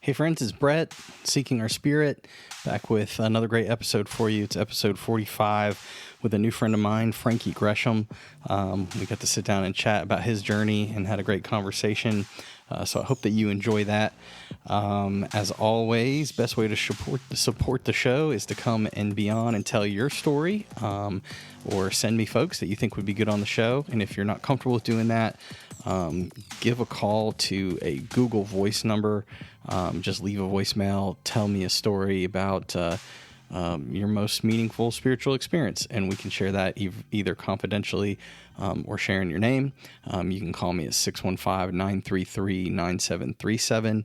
Hey friends, it's Brett, Seeking Our Spirit, back with another great episode for you. It's episode 45 with a new friend of mine, Frankie Gresham. We got to sit down and chat about his journey and had a great conversation. So I hope that you enjoy that. As always, best way to support the show is to come and be on and tell your story, or send me folks that you think would be good on the show. And if you're not comfortable with doing that, give a call to a Google Voice number. Just leave a voicemail. Tell me a story about your most meaningful spiritual experience, and we can share that either confidentially or sharing your name. You can call me at 615-933-9737.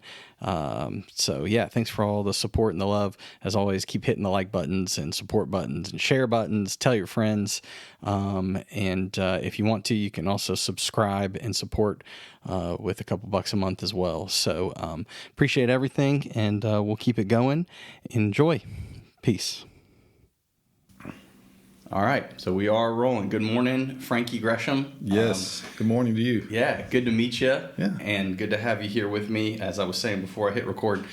So yeah, thanks for all the support and the love. As always, keep hitting the like buttons and support buttons and share buttons. Tell your friends. And if you want to, you can also subscribe and support with a couple bucks a month as well. So appreciate everything, and we'll keep it going. Enjoy. Peace. All right, so we are rolling. Good morning, Frankie Gresham. Yes, good morning to you. Yeah, good to meet you. Yeah. And good to have you here with me. As I was saying before I hit record,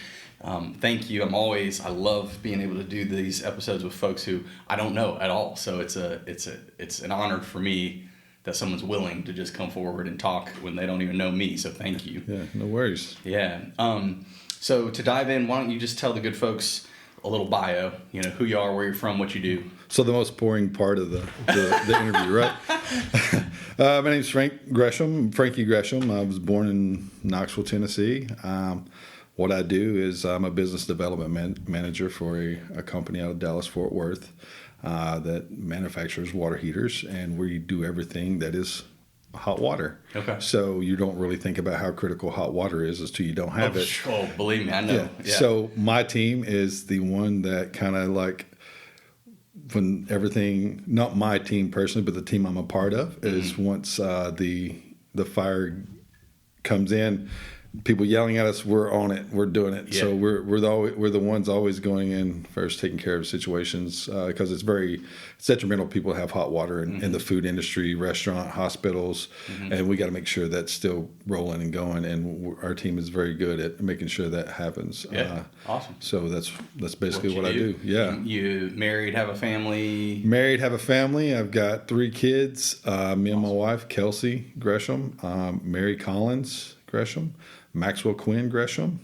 thank you. I love being able to do these episodes with folks who I don't know at all. So it's an honor for me that someone's willing to just come forward and talk when they don't even know me. So thank you. Yeah, no worries. Yeah. So to dive in, why don't you just tell the good folks a little bio, who you are, where you're from, what you do. So the most boring part of the interview, right? My name's Frankie Gresham. I was born in Knoxville, Tennessee. What I do is I'm a business development manager for a company out of Dallas-Fort Worth that manufactures water heaters, and we do everything that is hot water. Okay. So you don't really think about how critical hot water is until you don't have it. Oh, believe me, I know. Yeah. So my team is the one that kind of like, when everything, not my team personally, but the team I'm a part of, is once the fire comes in, people yelling at us, we're on it, we're doing it. Yeah. So we're the ones always going in first, taking care of situations, because it's detrimental. People have hot water in the food industry, restaurant, hospitals, and we got to make sure that's still rolling and going. And our team is very good at making sure that happens. Yeah, awesome. So that's basically what I do. Yeah. You married, have a family? Married, have a family. I've got 3 kids. Me and my wife, Kelsey Gresham, Mary Collins Gresham, Maxwell Quinn Gresham,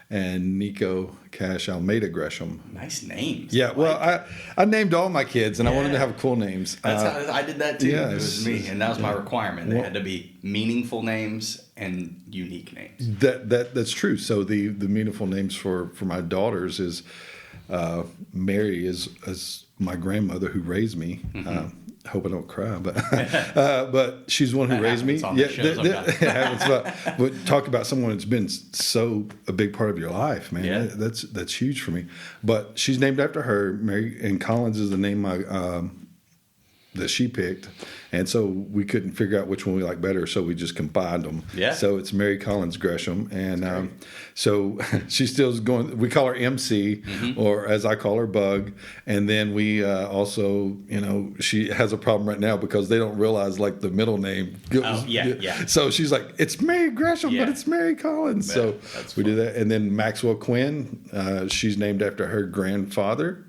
and Nico Cash Almeida Gresham. Nice names. Yeah, well, I named all my kids, and I wanted to have cool names. That's how I did that too. Yeah, it was me, and that was my requirement. They had to be meaningful names and unique names. That's true. So the meaningful names for my daughters is Mary is my grandmother who raised me. Hope I don't cry, but she's the one who raised me. It happens. But talk about someone that's been so a big part of your life, man. Yeah. That's huge for me. But she's named after her. Mary, and Collins is the name that she picked, and so we couldn't figure out which one we like better, so we just combined them. Yeah. So it's Mary Collins Gresham, and so she still's going. We call her MC, or as I call her, Bug. And then we also, she has a problem right now because they don't realize like the middle name. Yeah. So she's like, it's Mary Gresham, but it's Mary Collins. Yeah, so we do that, and then Maxwell Quinn, she's named after her grandfather.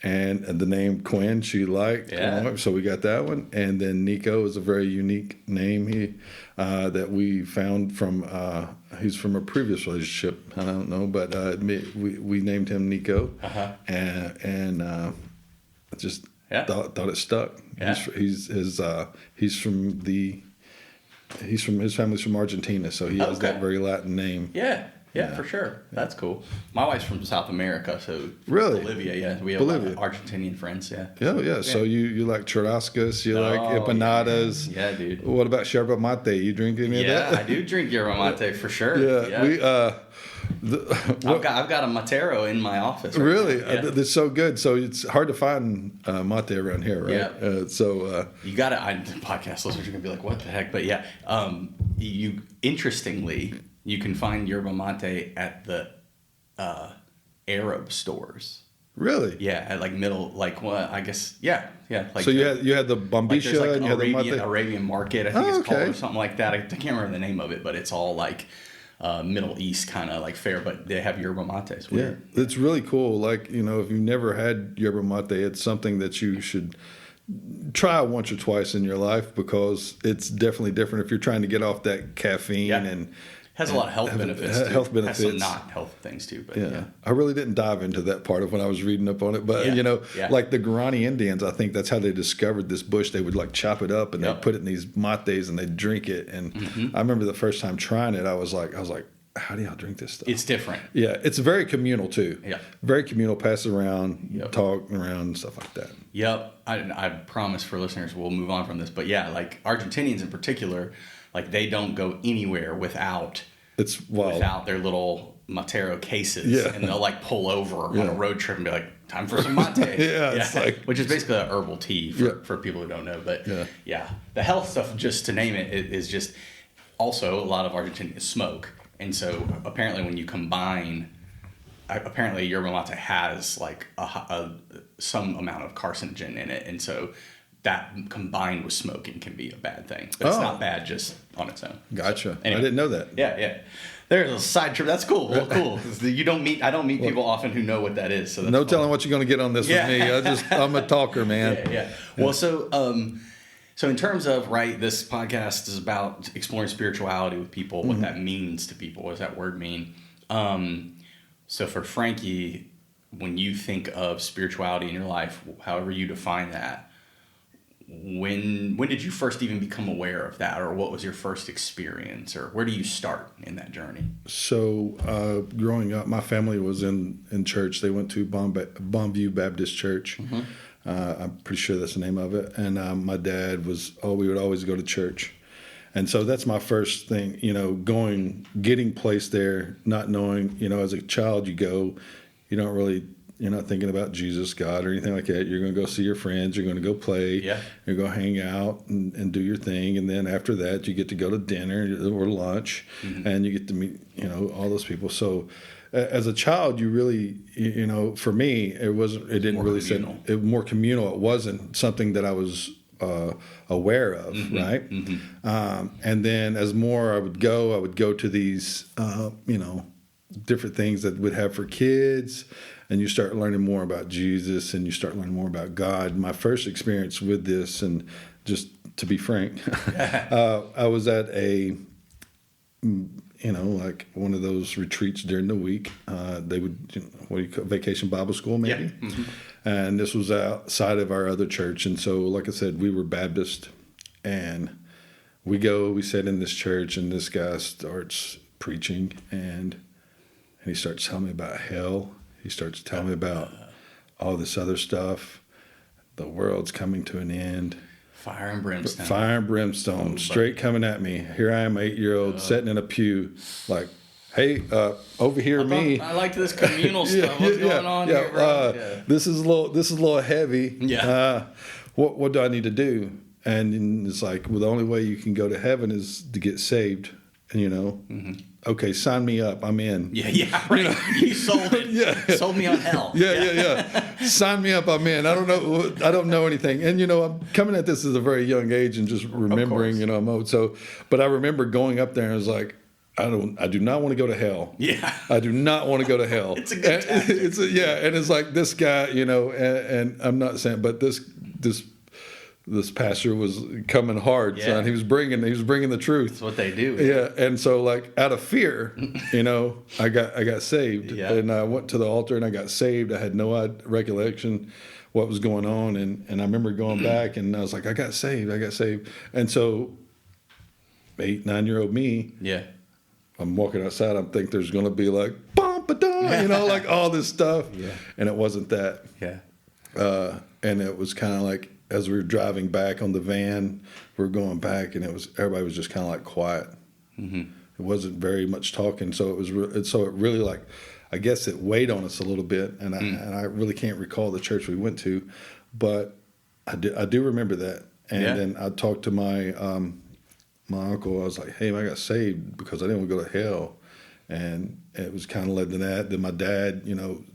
And the name Quinn she liked, so we got that one. And then Nico is a very unique name that we found from. He's from a previous relationship. I don't know, but we named him Nico, and just thought it stuck. Yeah. He's from his family's from Argentina, so he has that very Latin name. Yeah, for sure. That's cool. My wife's from South America, so really Bolivia. Yeah, we have a lot of Argentinian friends. Yeah. Yeah. So you like churrascos, you like empanadas. Yeah, dude. What about yerba mate? You drink any of that? Yeah, I do drink yerba mate for sure. Yeah. I've got a Matero in my office. Right really? now. That's so good. So it's hard to find mate around here, right? Yeah. You got it. Podcast listeners are gonna be like, "What the heck?" But yeah, you interestingly. You can find yerba mate at the Arab stores. Really? Yeah, at I guess, yeah. Like so you had the Bombisha and you had the mate? Arabian Market, I think it's called, or something like that. I can't remember the name of it, but it's all like Middle East kind of like fare, but they have yerba mate. It's weird. Yeah, it's really cool. Like, if you've never had yerba mate, it's something that you should try once or twice in your life, because it's definitely different if you're trying to get off that caffeine and has a lot of health benefits. Health benefits. Has some not health things too, but yeah. I really didn't dive into that part of when I was reading up on it, but like the Guarani Indians, I think that's how they discovered this bush. They would like chop it up and they'd put it in these mates and they'd drink it. And I remember the first time trying it, I was like, how do y'all drink this stuff? It's different. Yeah, it's very communal too. Yeah, very communal. Pass it around, talk around, and stuff like that. Yep. I promise for listeners we'll move on from this, but yeah, like Argentinians in particular, like they don't go anywhere without their little Matero cases, and they'll like pull over on a road trip and be like, time for some mate. It's like, which is basically a herbal tea for people who don't know. But the health stuff, just to name it, is just also a lot of Argentinians smoke. And so apparently when you combine, yerba mate has like some amount of carcinogen in it. And so that combined with smoking can be a bad thing. But it's not bad just on its own. Gotcha. So, anyway. I didn't know that. Yeah. There's a side trip. That's cool. Well, cool. I don't meet people often who know what that is. So that's no telling what you're going to get on this with me. I'm a talker, man. Yeah. Well, so in terms of, this podcast is about exploring spirituality with people, what that means to people. What does that word mean? So for Frankie, when you think of spirituality in your life, however you define that, when did you first even become aware of that, or what was your first experience, or where do you start in that journey? So growing up, my family was in church. They went to Bonview Baptist Church. I'm pretty sure that's the name of it. And my dad we would always go to church. And so that's my first thing, getting placed there, not knowing, as a child you're not thinking about Jesus, God, or anything like that. You're going to go see your friends. You're going to go play. Yeah. You're going to hang out and do your thing. And then after that, you get to go to dinner or lunch, and you get to meet, all those people. So as a child, you really, for me, it was more communal. It wasn't something that I was aware of, right? And then as more I would go to these, different things that would have for kids. And you start learning more about Jesus, and you start learning more about God. My first experience with this, and just to be frank, I was at a, like one of those retreats during the week. They would, vacation Bible school maybe. Yeah. And this was outside of our other church. And so, like I said, we were Baptist, and we sit in this church, and this guy starts preaching, and he starts telling me about hell. He starts telling me about all this other stuff. The world's coming to an end. Fire and brimstone. Fire and brimstone, straight coming at me. Here I am, 8-year-old, sitting in a pew, like, hey, over here, me. I like this communal stuff. What's going on here, bro? This is a little heavy. Yeah. What do I need to do? And it's like, well, the only way you can go to heaven is to get saved. And okay, sign me up. I'm in. Yeah, right. You sold it. Sold me on hell. Yeah. Sign me up. I'm in. I don't know anything. And I'm coming at this at a very young age and just remembering, I'm old. So, but I remember going up there and I was like, I do not want to go to hell. Yeah. I do not want to go to hell. It's a good tactic. And it's like this guy, and I'm not saying, but this pastor was coming hard, son. He was bringing the truth. That's what they do. Yeah. And so, like, out of fear, I got saved, and I went to the altar and I got saved. I had no recollection what was going on, and I remember going back and I was like, I got saved. And so, 8-9-year-old me, I'm walking outside. I think there's going to be like, like all this stuff, and it wasn't that. And it was kind of like, as we were driving back on the van, we were going back, and everybody was just kind of like quiet. It wasn't very much talking, so it really, like, I guess it weighed on us a little bit, and I really can't recall the church we went to, but I do remember that. And then I talked to my uncle. I was like, hey, I got saved because I didn't want to go to hell. And it was kind of led to that. Then my dad,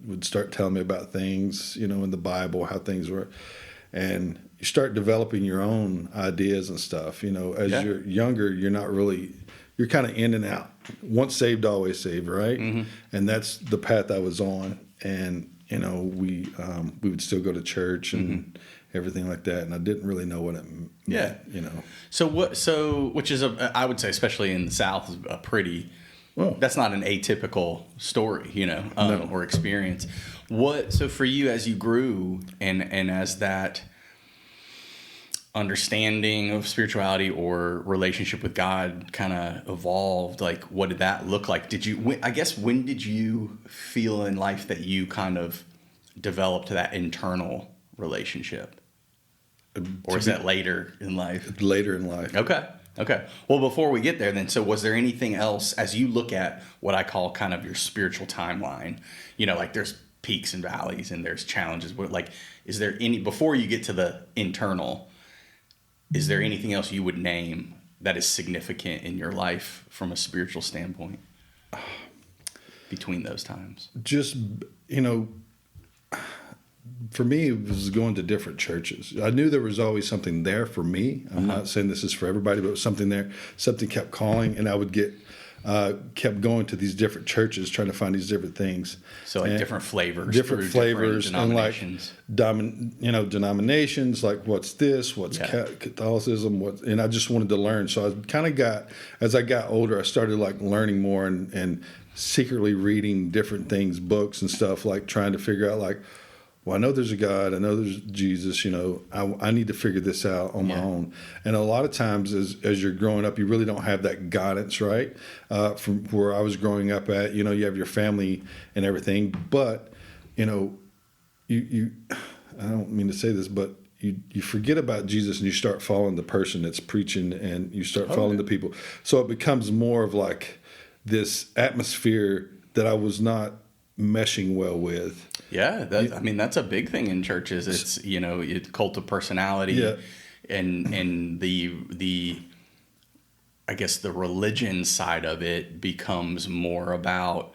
would start telling me about things, in the Bible, how things were. And you start developing your own ideas and stuff. As you're younger, you're not really you're kind of in and out. Once saved, always saved, right? Mm-hmm. And that's the path I was on. And we would still go to church and everything like that. And I didn't really know what it meant. Yeah. Which is I would say, especially in the South, is a pretty. Well, that's not an atypical story, No. or experience. So for you, as you grew and as that understanding of spirituality or relationship with God kind of evolved, like, what did that look like? When did you feel in life that you kind of developed that internal relationship? Or is that later in life? Later in life. Okay. Well, before we get there then, so was there anything else as you look at what I call kind of your spiritual timeline? Like there's peaks and valleys and there's challenges, but like, is there before you get to the internal, is there anything else you would name that is significant in your life from a spiritual standpoint between those times? Just, for me, it was going to different churches. I knew there was always something there for me. I'm not saying this is for everybody, but it was something there. Something kept calling, and I would kept going to these different churches, trying to find these different things. So like different flavors, and like denominations. Like what's this? What's Catholicism? And I just wanted to learn. So I kind of as I got older, I started like learning more and secretly reading different things, books and stuff, like trying to figure out like, well, I know there's a God. I know there's Jesus. I need to figure this out on my own. And a lot of times as you're growing up, you really don't have that guidance, right? From where I was growing up at, you have your family and everything. But, you I don't mean to say this, but you forget about Jesus and you start following the person that's preaching and you start following the people. So it becomes more of like this atmosphere that I was not meshing well with. Yeah, that's a big thing in churches. It's cult of personality, and the I guess the religion side of it becomes more about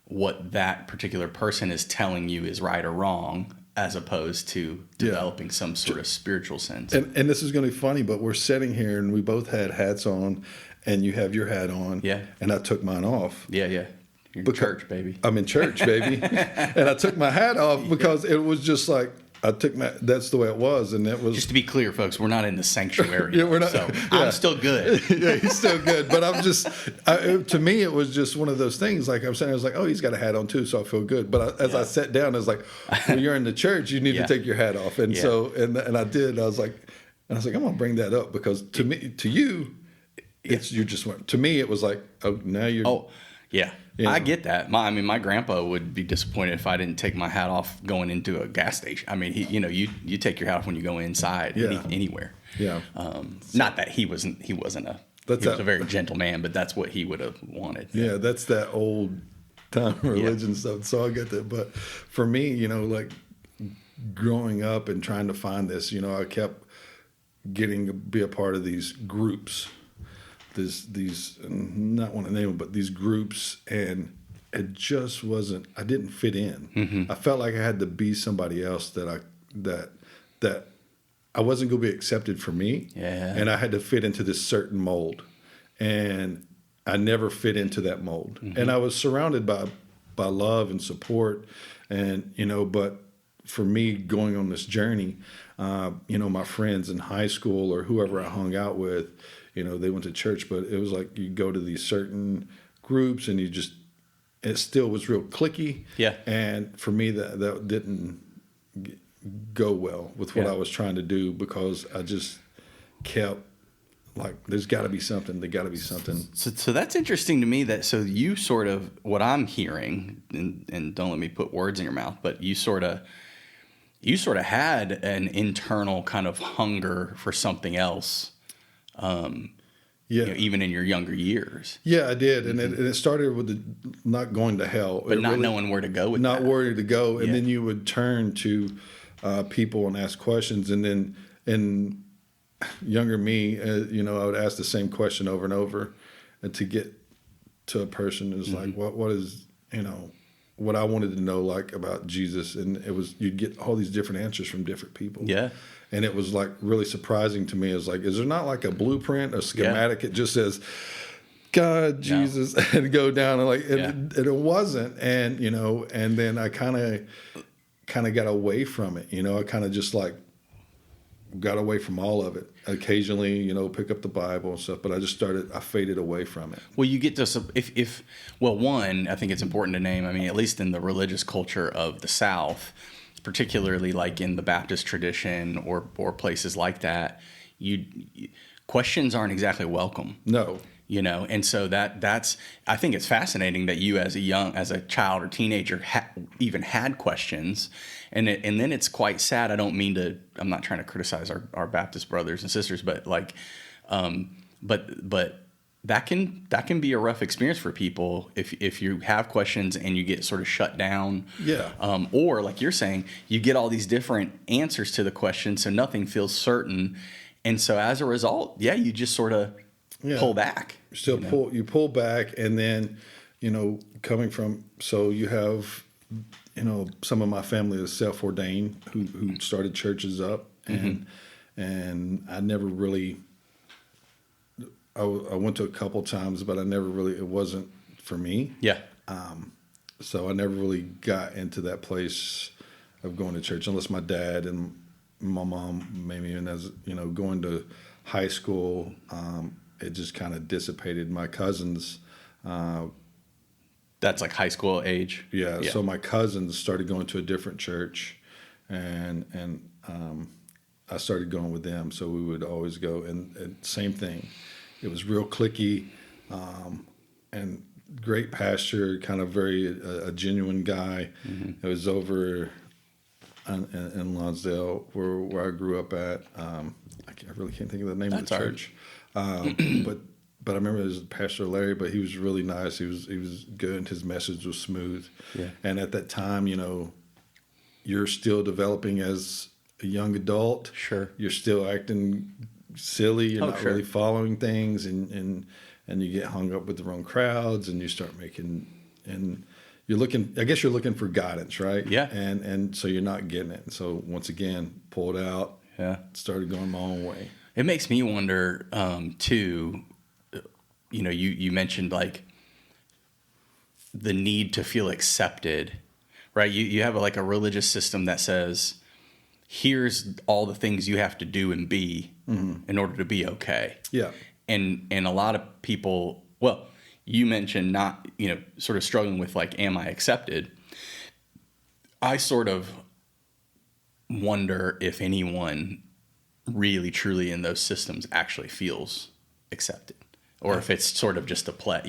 what that particular person is telling you is right or wrong, as opposed to developing some sort of spiritual sense. And this is going to be funny, but we're sitting here and we both had hats on, and you have your hat on, and I took mine off. Yeah. You're in church, baby. I'm in church, baby. And I took my hat off because it was just like, that's the way it was. And it was. Just to be clear, folks, we're not in the sanctuary. We're not. So I'm still good. Yeah, he's still good. But I'm just, to me, it was just one of those things. Like I'm saying, I was like, oh, he's got a hat on too, so I feel good. But as I sat down, I was like, well, you're in the church, you need to take your hat off. And so, and I did. I was like, I'm going to bring that up because to you, you just went. To me, it was like, oh, now you're. Oh, yeah. I get that. My grandpa would be disappointed if I didn't take my hat off going into a gas station. I mean, you take your hat off when you go inside anywhere. Yeah. Not that he was a very gentle man, but that's what he would have wanted. Yeah, that's that old time religion stuff. So I get that. But for me, like growing up and trying to find this, I kept getting to be a part of these groups. These not want to name them, but these groups, and it just wasn't. I didn't fit in. Mm-hmm. I felt like I had to be somebody else that I wasn't going to be accepted for me. Yeah. And I had to fit into this certain mold, and I never fit into that mold. Mm-hmm. And I was surrounded by love and support, and but for me going on this journey, my friends in high school or whoever I hung out with. They went to church, but it was like you go to these certain groups and it still was real cliquey. Yeah. And for me, that didn't go well with what I was trying to do because I just kept like, there's got to be something. There got to be something. So that's interesting to me so you sort of, what I'm hearing, and don't let me put words in your mouth, but you sort of had an internal kind of hunger for something else. Even in your younger years. Yeah, I did, and it started with not going to hell, but not knowing where to go with not where to go, and then you would turn to people and ask questions, and then in younger me, I would ask the same question over and over, and to get to a person is like, what is what I wanted to know like about Jesus, and it was you'd get all these different answers from different people. Yeah. And it was like really surprising to me. It was like, is there not like a blueprint, a schematic? It just says, God, Jesus, and go down and it wasn't. And, and then I kind of got away from it. I kind of just like got away from all of it. Occasionally, pick up the Bible and stuff, but I faded away from it. Well, you get to, one, I think it's important to name, at least in the religious culture of the South, particularly like in the Baptist tradition or places like that, questions aren't exactly welcome. No. And so that's I think it's fascinating that you as a child or teenager even had questions, and then it's quite sad. I'm not trying to criticize our Baptist brothers and sisters, but like, but that can be a rough experience for people if you have questions and you get sort of shut down. Yeah. Or like you're saying, you get all these different answers to the question, so nothing feels certain, and so as a result, you just sort of pull back. You pull back, and then, coming from, so you have, some of my family is self-ordained who started churches up, and I never really, I went to a couple times, but it wasn't for me. Yeah. So I never really got into that place of going to church unless my dad and my mom, maybe even as, going to high school, it just kind of dissipated. My cousins. That's like high school age? Yeah. So my cousins started going to a different church, and I started going with them. So we would always go, and same thing. It was real cliquey, and great pastor, kind of a genuine guy. It was over in Lonsdale, where I grew up at. I really can't think of the name of the church. But I remember it was Pastor Larry, but he was really nice. He was good. His message was smooth. Yeah. And at that time, you're still developing as a young adult. Sure. You're still acting silly. You're not really following things, and you get hung up with the wrong crowds, and you start making, and you're looking for guidance, right? Yeah. And so you're not getting it. And so once again, pulled out. Yeah. Started going my own way. It makes me wonder, too, you mentioned like the need to feel accepted, right? You have a religious system that says, here's all the things you have to do and be in order to be okay. Yeah. And a lot of people, well, you mentioned not, sort of struggling with like, am I accepted? I sort of wonder if anyone really truly in those systems actually feels accepted, or if it's sort of just a play,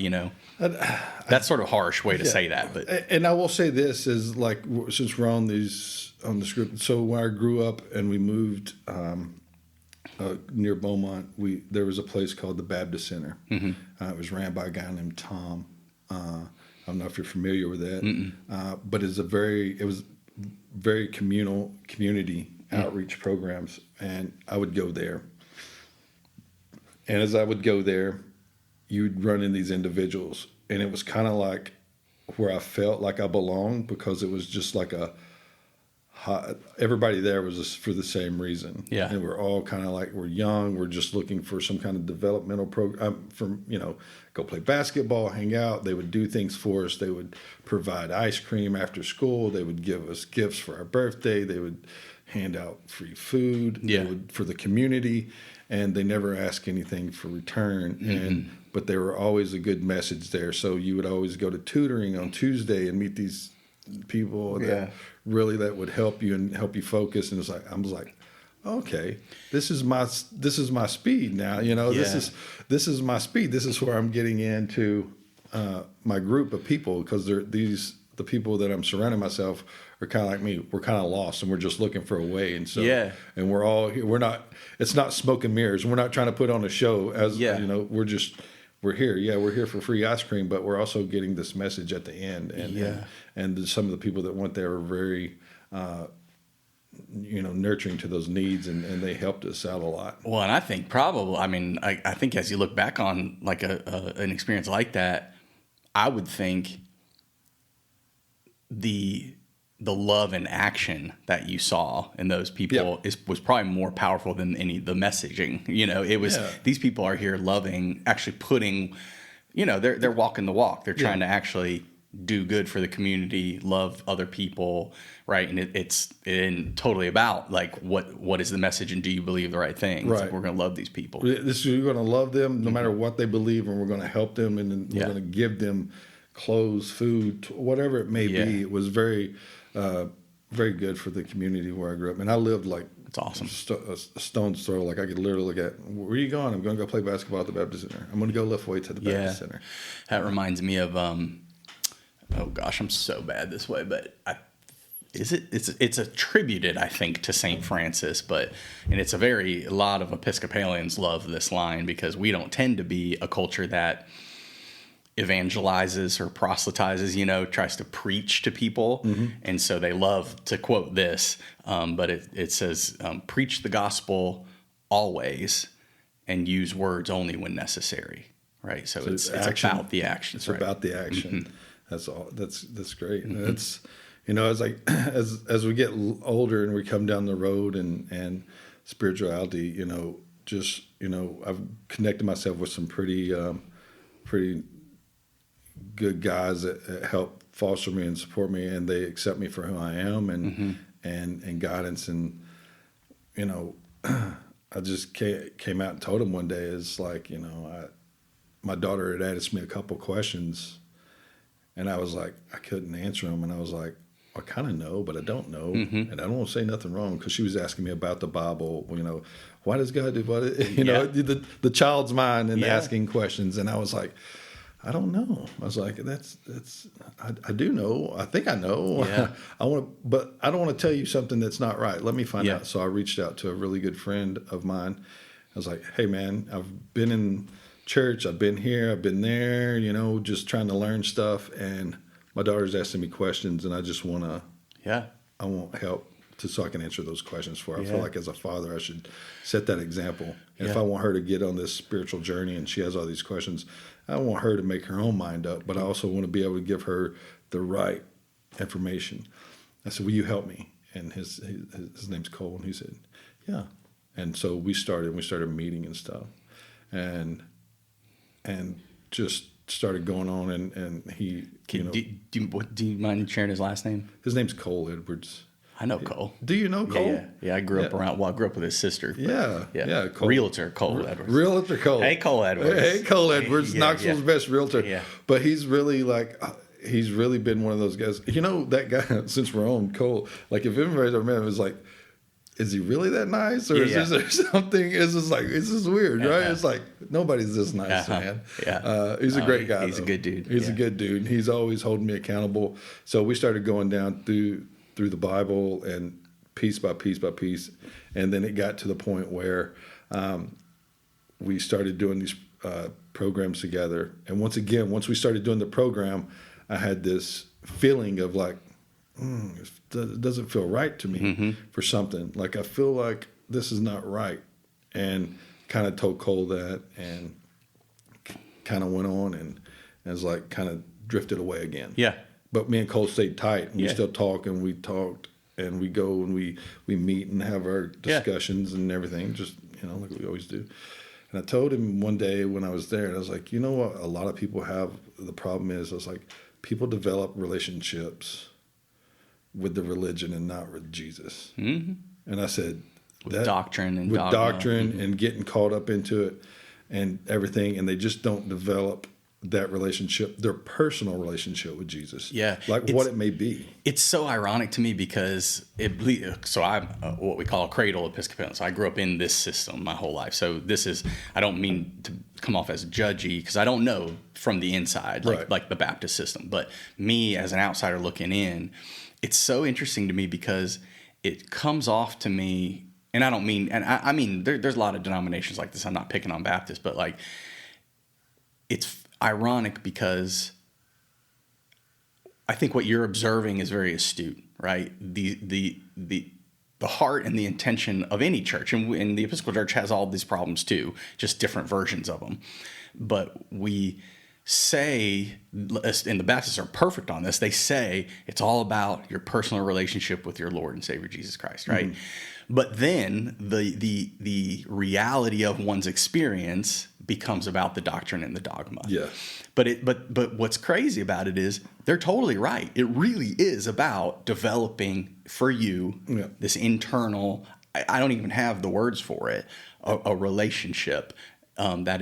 that's sort of harsh way to say that. But and I will say this is like, since we're on the script. So when I grew up and we moved near Beaumont, there was a place called the Baptist Center. It was ran by a guy named Tom. I don't know if you're familiar with that, but it was very community outreach programs, and I would go there. And as I would go there, you'd run in these individuals, and it was kind of like where I felt like I belonged, because it was just like everybody there was just for the same reason. Yeah. And we're all kind of like, we're young, we're just looking for some kind of developmental program go play basketball, hang out. They would do things for us. They would provide ice cream after school. They would give us gifts for our birthday. They would hand out free food for the community, and they never ask anything for return. But there were always a good message there. So you would always go to tutoring on Tuesday and meet these people that would help you and help you focus. And I was like, okay, this is my speed now. This is my speed. This is where I'm getting into my group of people, because the people that I'm surrounding myself are kind of like me. We're kind of lost, and we're just looking for a way. And so, and we're all here. It's not smoke and mirrors. We're not trying to put on a show. We're here. Yeah, we're here for free ice cream, but we're also getting this message at the end. And some of the people that went there were very, nurturing to those needs, and they helped us out a lot. Well, and I think I think as you look back on like an experience like that, I would think the love and action that you saw in those people was probably more powerful than the messaging. It was these people are here loving, actually putting they're walking the walk. They're trying to actually do good for the community, love other people, right? And it's totally about like what is the message, and do you believe the right thing? It's like, we're going to love these people. You're going to love them no matter what they believe, and we're going to help them, and we're going to give them clothes, food, whatever it may be. It was very, very good for the community where I grew up, and I lived like it's awesome. A stone's throw. Like I could literally look at, where are you going? I'm going to go play basketball at the Baptist Center. I'm going to go lift weights at the Baptist Center. That reminds me of oh gosh, I'm so bad this way, but it's attributed, I think, to St. Francis, and it's a lot of Episcopalians love this line because we don't tend to be a culture that evangelizes or proselytizes, tries to preach to people. And so they love to quote this, but it says, preach the gospel always and use words only when necessary. Right. So it's about the action. It's about the action. That's all. That's great. It's, it's like, as we get older and we come down the road and spirituality, I've connected myself with some pretty good guys that help foster me and support me, and they accept me for who I am and guidance. And, I just came out and told him one day, it's like, my daughter had asked me a couple questions, and I was like, I couldn't answer them. And I was like, I kind of know, but I don't know. And I don't want to say nothing wrong, because she was asking me about the Bible, why does God do what? The child's mind and asking questions. And I was like, I don't know. I was like, I do know. I think I know. Yeah. But I don't want to tell you something that's not right. Let me find out. So I reached out to a really good friend of mine. I was like, hey man, I've been in church. I've been here. I've been there, just trying to learn stuff. And my daughter's asking me questions, and I just want I want help so I can answer those questions for her. I feel like as a father, I should set that example. And if I want her to get on this spiritual journey and she has all these questions, I want her to make her own mind up, but I also want to be able to give her the right information. I said, will you help me? And his name's Cole, and he said, yeah. And so we started meeting and stuff, and just started going on, and he, do you mind sharing his last name? His name's Cole Edwards. I know Cole. Do you know Cole? Yeah. I grew up I grew up with his sister. Yeah. Cole. Realtor Cole Edwards. Realtor Cole. Hey, Cole Edwards. Hey, Cole Edwards, Knoxville's best realtor. Yeah. But he's really he's really been one of those guys. That guy, since we're on Cole, like if anybody's ever met him, it's like, is he really that nice? Or is there something? It's just like, it's just weird, right? It's like, nobody's this nice, man. Yeah. He's a great guy. He's a good dude. He's a good dude. He's always holding me accountable. So we started going down through the Bible, and piece by piece by piece. And then it got to the point where we started doing these programs together. And once we started doing the program, I had this feeling of like, it doesn't feel right to me for something. Like, I feel like this is not right. And kind of told Cole that, and kind of went on, and it was like kind of drifted away again. Yeah. But me and Cole stayed tight, and we still talk, and we talked, and we go and we meet and have our discussions and everything, just, like we always do. And I told him one day when I was there, and I was like, what a lot of people have, the problem is, I was like, people develop relationships with the religion and not with Jesus. Mm-hmm. And I said, with doctrine and and getting caught up into it and everything, and they just don't develop that relationship, their personal relationship with Jesus. Yeah. Like what it may be. It's so ironic to me because so I'm what we call a cradle Episcopalian. So I grew up in this system my whole life. So I don't mean to come off as judgy, because I don't know from the inside, like the Baptist system. But me as an outsider looking in, it's so interesting to me because it comes off to me, and I don't mean, and I mean, there's a lot of denominations like this. I'm not picking on Baptists, but like, it's ironic because I think what you're observing is very astute, right? The heart and the intention of any church, and the Episcopal Church has all these problems too, just different versions of them. But we say, and the Baptists are perfect on this, they say it's all about your personal relationship with your Lord and Savior Jesus Christ, right? Mm-hmm. But then the reality of one's experience becomes about the doctrine and the dogma. Yeah. But what's crazy about it is they're totally right. It really is about developing for you this internal, I don't even have the words for it, a relationship that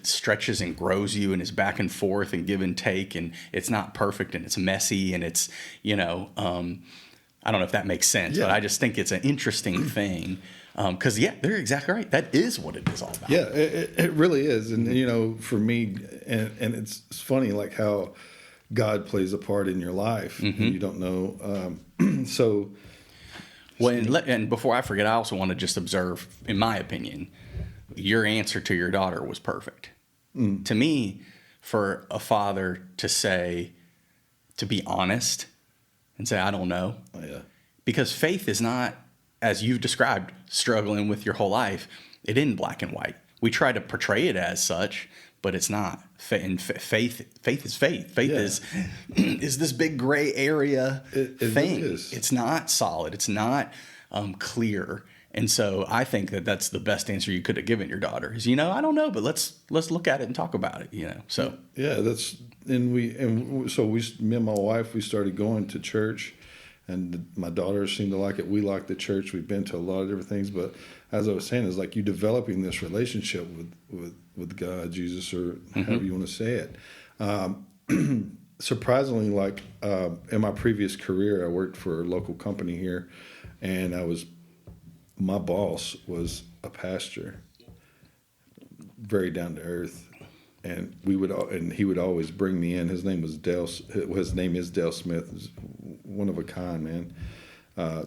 stretches and grows you and is back and forth and give and take, and it's not perfect and it's messy and it's, I don't know if that makes sense, but I just think it's an interesting thing. Because, they're exactly right. That is what it is all about. Yeah, it really is. And, for me, and it's funny, like how God plays a part in your life and you don't know. Well, and before I forget, I also want to just observe, in my opinion, your answer to your daughter was perfect. To me, for a father to be honest and say, I don't know. Oh, yeah. Because faith is not, as you've described, struggling with your whole life. It isn't black and white. We try to portray it as such, but it's not. And faith is faith. Faith is this big gray area thing. It's not solid. It's not clear. And so I think that's the best answer you could have given your daughter is, I don't know, but let's look at it and talk about it, So yeah, me and my wife, we started going to church, and my daughters seem to like it. We like the church. We've been to a lot of different things, but as I was saying, it's like you developing this relationship with God, Jesus, or however you want to say it. Surprisingly, like in my previous career, I worked for a local company here, and my boss was a pastor, very down to earth, and he would always bring me in. His name was Dale. His name is Dale Smith. He's one of a kind, man.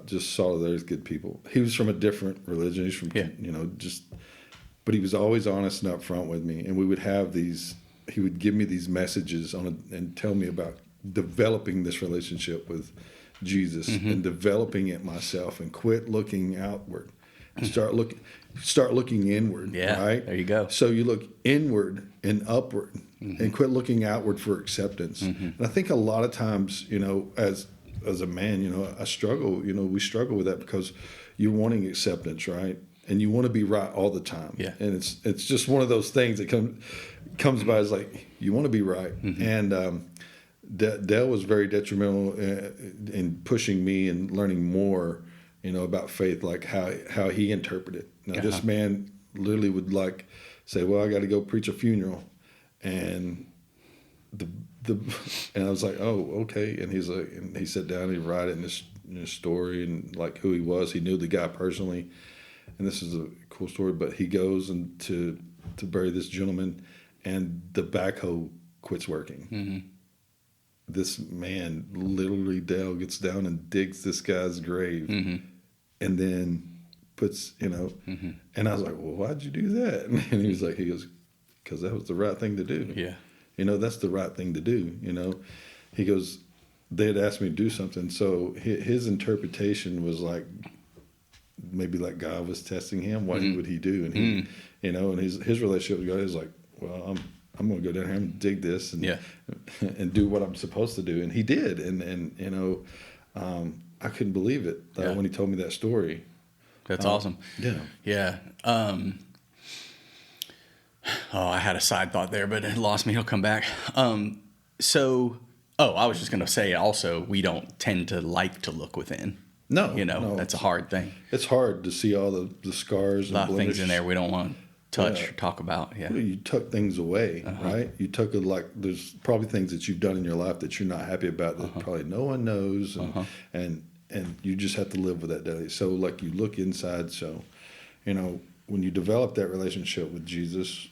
Just solid earth, good people. He was from a different religion. He's from but he was always honest and upfront with me. And we would have these. He would give me these messages and tell me about developing this relationship with Jesus and developing it myself, and quit looking outward and start looking inward. Yeah, right? There you go. So you look inward and upward and quit looking outward for acceptance. And I think a lot of times, as a man, I struggle. We struggle with that because you're wanting acceptance, right? And you want to be right all the time. Yeah. And it's just one of those things that comes by as like you want to be right. And Dale was very detrimental in pushing me and learning more, about faith, like how he interpreted. Now, this man literally would say, "Well, I got to go preach a funeral," and and I was like, "Oh, okay." And he's like, and he sat down and he wrote it in this story and like who he was. He knew the guy personally, and this is a cool story. But he goes and to bury this gentleman, and the backhoe quits working. This man, literally, Dale gets down and digs this guy's grave, and then puts, and I was like, "Well, why'd you do that?" And he goes, "Because that was the right thing to do." Yeah. That's the right thing to do. He goes, they had asked me to do something, so his interpretation was like maybe like God was testing him. What would he do? And he, and his relationship with God is like, well, I'm going to go down here and dig this and do what I'm supposed to do. And he did. And I couldn't believe it when he told me that story. That's awesome. Yeah. Yeah. I had a side thought there, but it lost me. He'll come back. I was just going to say also, we don't tend to like to look within. No. That's a hard thing. It's hard to see all the scars. A lot of things in there we don't want to touch or talk about. Yeah. Well, you tuck things away, right? You tuck it there's probably things that you've done in your life that you're not happy about that probably no one knows. And you just have to live with that daily. So you look inside. So, when you develop that relationship with Jesus,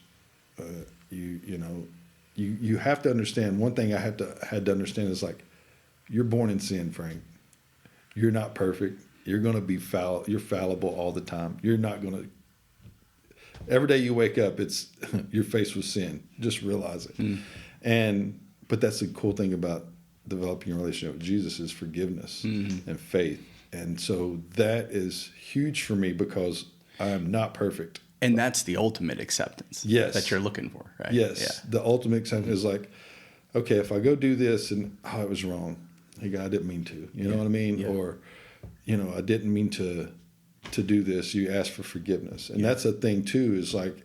you have to understand one thing. I had to understand is you're born in sin, Frank. You're not perfect. You're going to be you're fallible all the time. You're not going to. Every day you wake up, it's you're faced with sin. Just realize it. But that's the cool thing about developing a relationship with Jesus is forgiveness and faith. And so that is huge for me because I am not perfect. And that's the ultimate acceptance that you're looking for, right? Yes. Yeah. The ultimate acceptance is okay, if I go do this and, it was wrong. Hey, God, I didn't mean to. You know what I mean? Yeah. Or I didn't mean to do this. You ask for forgiveness. And that's a thing too, is like,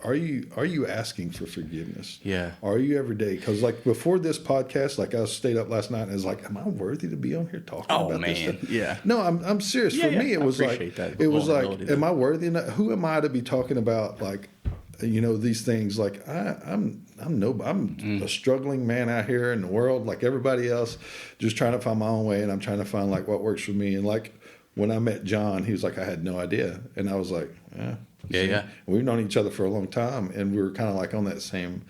are you asking for forgiveness? Yeah. Are you every day? Because like before this podcast, like I stayed up last night and I was like, am I worthy to be on here talking about this stuff? Yeah. No, I'm serious. For me, it was like, am I worthy enough? Who am I to be talking about like, these things? Like I'm a struggling man out here in the world, like everybody else, just trying to find my own way. And I'm trying to find like what works for me. And like when I met John, he was like, I had no idea. And I was like, yeah. Yeah. We've known each other for a long time, and we were kind of like on that same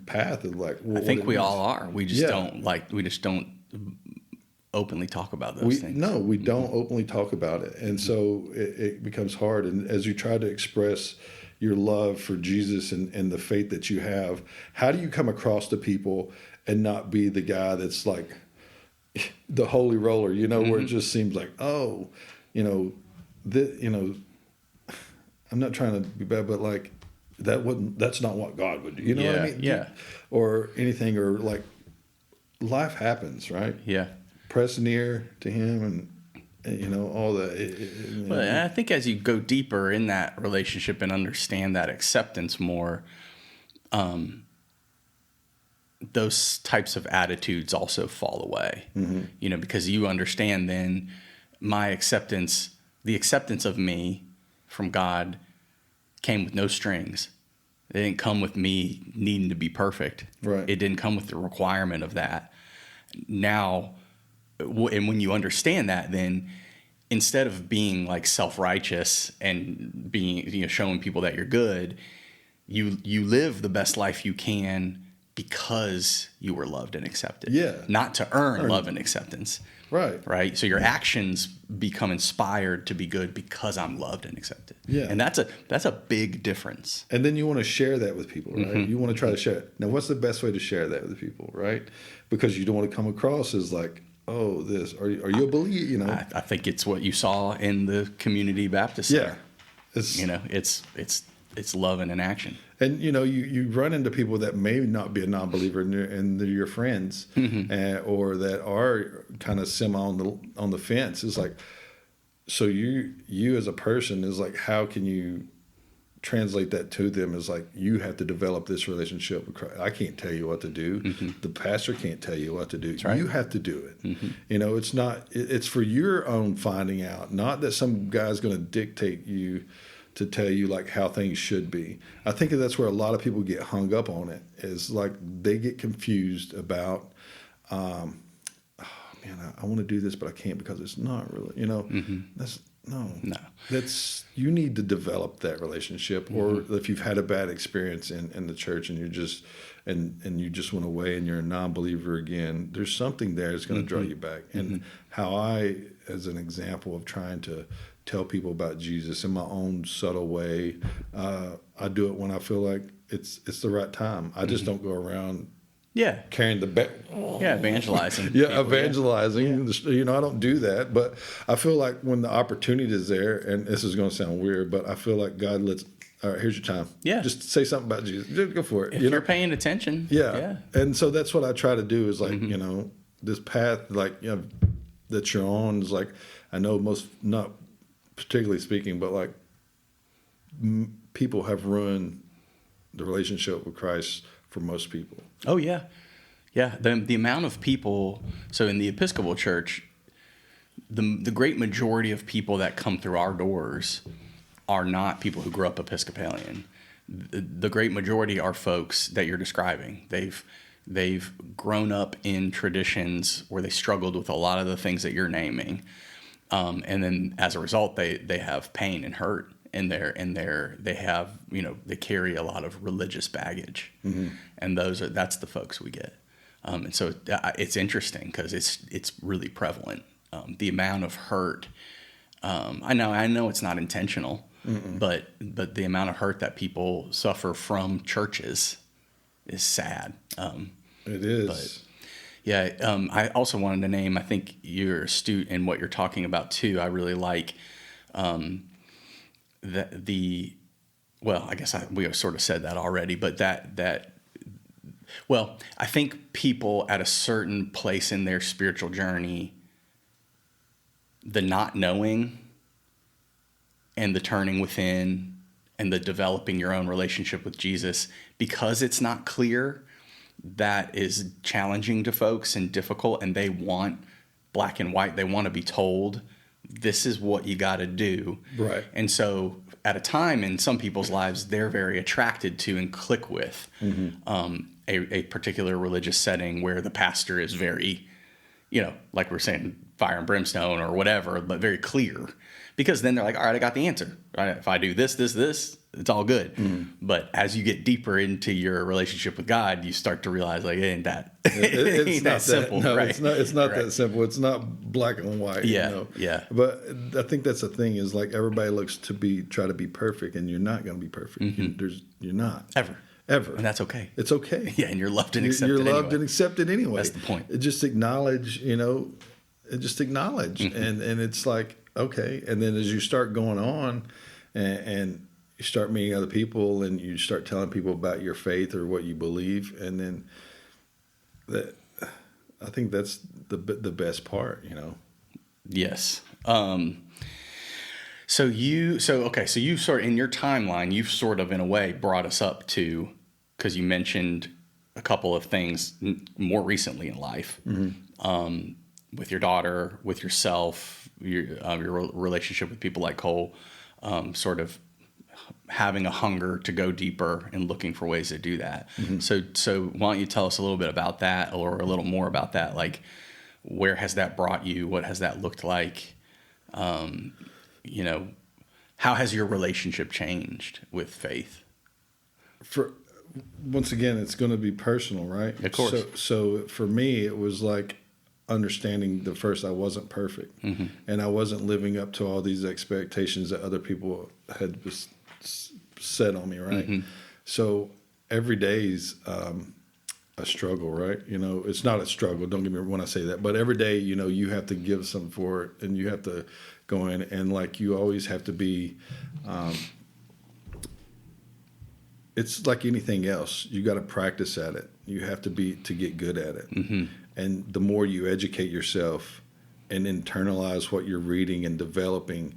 path of like. I think we all are. We just don't openly talk about those things. No, we don't openly talk about it, and so it becomes hard. And as you try to express your love for Jesus and the faith that you have, how do you come across to people and not be the guy that's like the holy roller? Where it just seems like, I'm not trying to be bad, but like that's not what God would do. You know what I mean? Yeah. Or anything, or like life happens, right? Yeah. Press near to Him and all that. Well, and I think as you go deeper in that relationship and understand that acceptance more, those types of attitudes also fall away. Mm-hmm. Because you understand then the acceptance of me from God came with no strings. It didn't come with me needing to be perfect. Right. It didn't come with the requirement of that. Now, and when you understand that, then instead of being like self-righteous and being, showing people that you're good, you live the best life you can because you were loved and accepted. Yeah. Not to earn love and acceptance. Right. So your actions become inspired to be good because I'm loved and accepted. Yeah. And that's a big difference. And then you want to share that with people, right? Mm-hmm. You want to try to share it. Now, what's the best way to share that with people, right? Because you don't want to come across as like, oh, this, are you a believer? I think it's what you saw in the Community Baptist Center. It's love in action. And you run into people that may not be a non-believer, and they're your friends, mm-hmm. Or that are kind of semi on the fence. It's like, so you as a person is like, how can you translate that to them? Is like, you have to develop this relationship with Christ. I can't tell you what to do. Mm-hmm. The pastor can't tell you what to do. Right. You have to do it. Mm-hmm. It's not. It's for your own finding out. Not that some guy's going to dictate you to tell you like how things should be. I think that's where a lot of people get hung up on it, is like they get confused about, I want to do this, but I can't because it's not really, mm-hmm. That's, you need to develop that relationship. Mm-hmm. Or if you've had a bad experience in the church and you're just, and you just went away and you're a non-believer again, there's something there that's going to draw you back. And how I, as an example of trying to tell people about Jesus in my own subtle way, I do it when I feel like it's the right time. I just don't go around carrying the evangelizing. Evangelizing. Yeah. I don't do that, but I feel like when the opportunity is there, and this is going to sound weird, but I feel like God lets, all right, here's your time. Yeah. Just say something about Jesus. Just go for it. If you're paying attention. Yeah. And so that's what I try to do is like, this path, like, that you're on is like, I know most, not particularly speaking, but like people have ruined the relationship with Christ for most people. Oh yeah. The amount of people. So in the Episcopal Church, the great majority of people that come through our doors are not people who grew up Episcopalian. The great majority are folks that you're describing. They've grown up in traditions where they struggled with a lot of the things that you're naming. And then as a result, they have pain and hurt in they have, they carry a lot of religious baggage, and that's the folks we get. And so it's interesting because it's really prevalent. The amount of hurt, I know it's not intentional, but the amount of hurt that people suffer from churches is sad. It is. I also wanted to name, I think you're astute in what you're talking about too. I really like I guess we sort of said that already, but I think people at a certain place in their spiritual journey the not knowing and the turning within and the developing your own relationship with Jesus, because it's not clear, that is challenging to folks and difficult, and they want black and white. They want to be told, this is what you got to do. Right. And so at a time in some people's lives, they're very attracted to and click with a particular religious setting where the pastor is very, like we're saying, fire and brimstone or whatever, but very clear. Because then they're like, all right, I got the answer. Right? If I do this, it's all good. But as you get deeper into your relationship with God, you start to realize, like, it ain't that, it ain't that simple. No, right? It's not right. that simple. It's not black and white. Yeah, yeah. But I think that's the thing, is like everybody looks to try to be perfect, and you're not going to be perfect. You're not. Ever. And that's okay. It's okay. Yeah, and you're loved and accepted. You're loved anyway. and accepted anyway. That's the point. Just acknowledge, just acknowledge. And it's like, okay. And then as you start going on and you start meeting other people and you start telling people about your faith or what you believe, and then I think that's the best part, Yes. So you sort of, in your timeline, you've sort of in a way brought us up to, because you mentioned a couple of things more recently in life, with your daughter, with yourself, your relationship with people like Cole, sort of having a hunger to go deeper and looking for ways to do that. So why don't you tell us a little bit about that, or a little more about that? Like, where has that brought you? What has that looked like? How has your relationship changed with faith? Once again, it's going to be personal, right? Of course. So for me, it was like understanding I wasn't perfect, and I wasn't living up to all these expectations that other people had set on me, right? So every day's a struggle, right? It's not a struggle, don't get me wrong when I say that, but every day, you have to give something for it, and you have to go in, and like you always have to be, it's like anything else. You got to practice at it. You have to get good at it. And the more you educate yourself and internalize what you're reading and developing,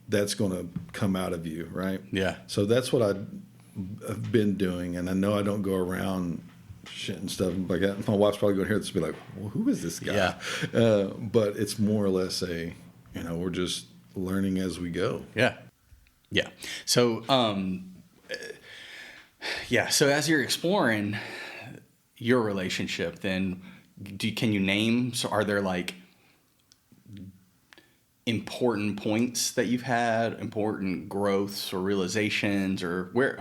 that's going to come out of you, right? Yeah. So that's what I've been doing, and I know I don't go around shit and stuff like that. My wife's probably going to hear this and be like, well, who is this guy? Yeah. But it's more or less we're just learning as we go. Yeah. Yeah. So, so as you're exploring your relationship, then can you name, so are there like important points that you've had, important growths or realizations, or where,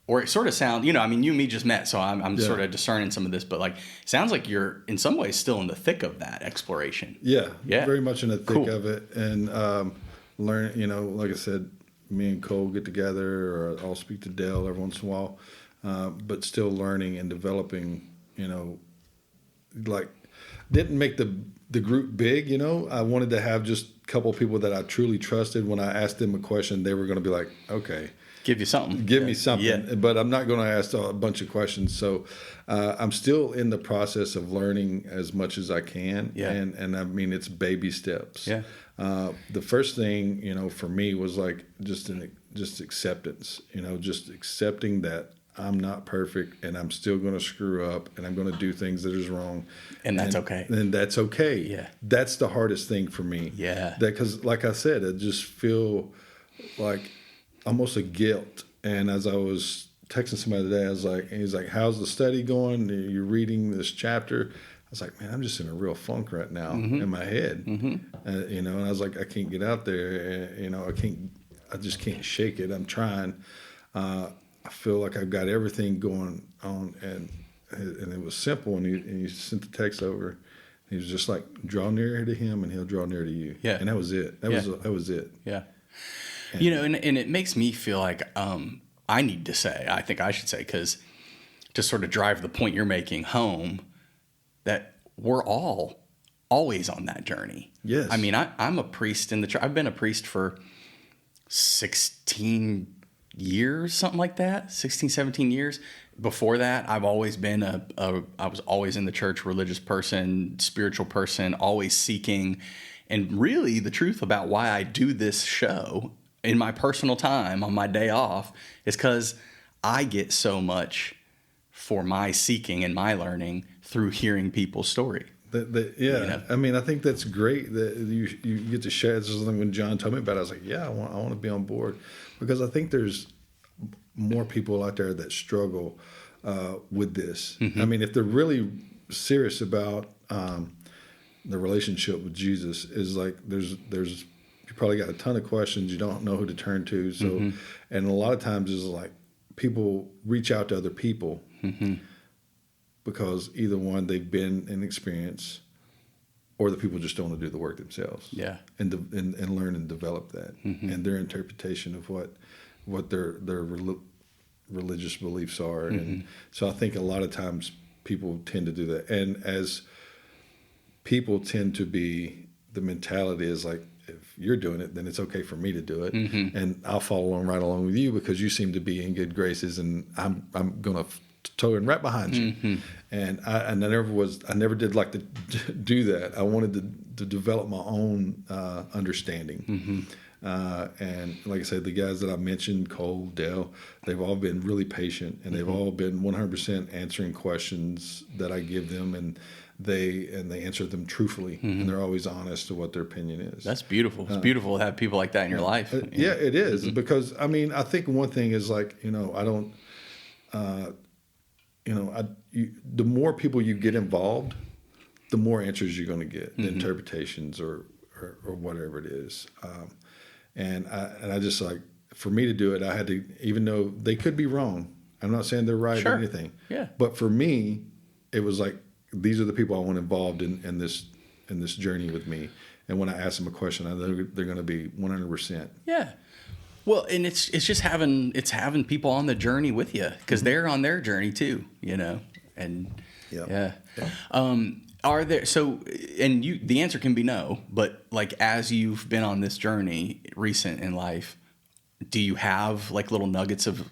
or it sort of sounds, you and me just met, so I'm sort of discerning some of this, but like, sounds like you're in some ways still in the thick of that exploration. Yeah. Yeah. Very much in the thick Cool. of it. And learn, like I said, me and Cole get together, or I'll speak to Dale every once in a while, but still learning and developing, like didn't make the group big, I wanted to have just a couple of people that I truly trusted. When I asked them a question, they were going to be like, okay, Give you something. Give me something. Yeah. But I'm not going to ask a bunch of questions. So I'm still in the process of learning as much as I can. Yeah. And it's baby steps. Yeah. The first thing, for me was like just acceptance, just accepting that I'm not perfect and I'm still going to screw up and I'm going to do things that is wrong. And that's okay. And that's okay. Yeah. That's the hardest thing for me. Yeah. Because like I said, I just feel like almost a guilt. And as I was texting somebody today, he's like, how's the study going? You're reading this chapter. I was like, man, I'm just in a real funk right now in my head. And I was like, I can't get out there. I just can't shake it. I'm trying. I feel like I've got everything going on, and it was simple. And he sent the text over. He was just like, draw near to him, and he'll draw near to you. Yeah, and that was it. That was it. Yeah, and it makes me feel like I need to say, I think I should say, because to sort of drive the point you're making home, that we're all always on that journey. Yes. I'm a priest in the church. I've been a priest for 16 years, something like that, 16, 17 years. Before that, I've always been I was always in the church, religious person, spiritual person, always seeking. And really the truth about why I do this show in my personal time on my day off is because I get so much for my seeking and my learning through hearing people's story. I mean, I think that's great that you get to share. This is something when John told me about it, I was like, yeah, I want to be on board, because I think there's more people out there that struggle with this. I mean, if they're really serious about the relationship with Jesus, is like there's you probably got a ton of questions, you don't know who to turn to. So, and a lot of times is like people reach out to other people. Because either one, they've been in experience, or the people just don't want to do the work themselves. Yeah, and learn and develop that, and their interpretation of what their religious beliefs are. And so I think a lot of times people tend to do that, and as people tend to be, the mentality is like, if you're doing it, then it's okay for me to do it, and I'll follow right along with you because you seem to be in good graces, and I'm gonna towing right behind you. And I never did like to do that. I wanted to develop my own understanding. And like I said, the guys that I mentioned, Cole, Dale, they've all been really patient, and they've all been 100% answering questions that I give them, and they answer them truthfully, and they're always honest to what their opinion is. That's beautiful. It's beautiful to have people like that in your life. Yeah, it is, because I mean, I think one thing is like, I don't. The more people you get involved, the more answers you're going to get, the interpretations or whatever it is. And I just, like, for me to do it, I had to, even though they could be wrong. I'm not saying they're right or anything. Yeah. But for me, it was like, these are the people I want involved in this journey with me. And when I ask them a question, I know they're going to be 100%. Yeah. Well, and it's just having people on the journey with you, because they're on their journey too, and yeah. Are there, so, and the answer can be no, but like, as you've been on this journey recent in life, do you have like little nuggets of